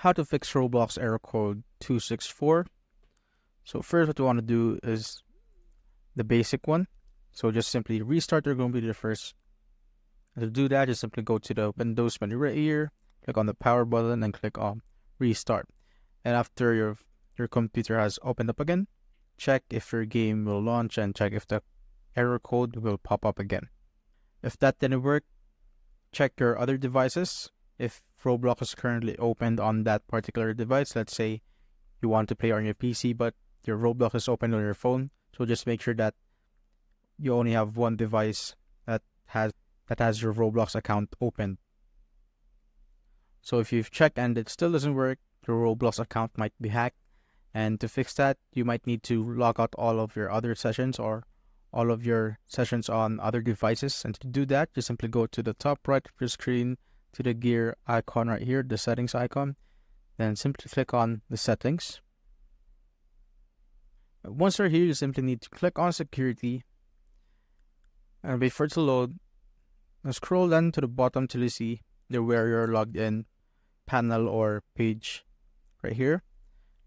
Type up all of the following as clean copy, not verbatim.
how to fix Roblox error code 264. So first what you want to do is the basic one. So just simply restart your computer first. And to do that, just simply go to the Windows menu right here, click on the power button and click on restart. And after your computer has opened up again, check if your game will launch and check if the error code will pop up again. If that didn't work, check your other devices. If Roblox is currently opened on that particular device, let's say you want to play on your PC but your Roblox is open on your phone, so just make sure that you only have one device that has your Roblox account open. So if you've checked and it still doesn't work, your Roblox account might be hacked, and to fix that, you might need to log out all of your other sessions or all of your sessions on other devices. And to do that, just simply go to the top right of your screen to the gear icon right here, the settings icon, then simply click on the settings. Once you're here, you simply need to click on security and wait for it to load. Now scroll down to the bottom till you see the where you're logged in panel or page right here.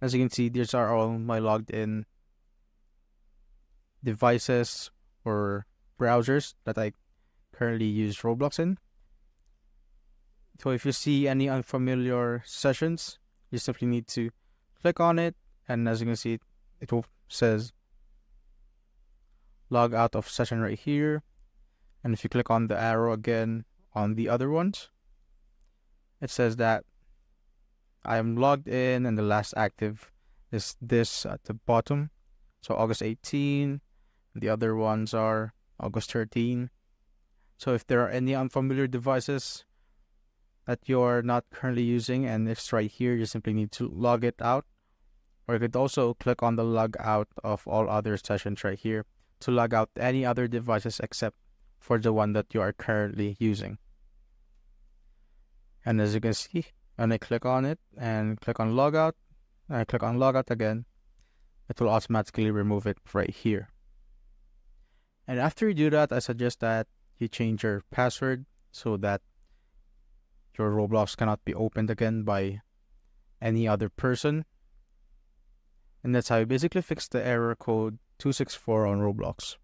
As you can see, these are all my logged in devices or browsers that I currently use Roblox in. So if you see any unfamiliar sessions, you simply need to click on it, and as you can see, it will says log out of session right here. And if you click on the arrow again on the other ones, it says that I am logged in and the last active is this at the bottom. So August 18, the other ones are August 13. So if there are any unfamiliar devices that you're not currently using and it's right here, you simply need to log it out. Or you could also click on the log out of all other sessions right here to log out any other devices except for the one that you are currently using. And as you can see, when I click on it and click on logout, and I click on logout again, it will automatically remove it right here. And after you do that, I suggest that you change your password so that your Roblox cannot be opened again by any other person. And that's how you basically fix the error code 264 on Roblox.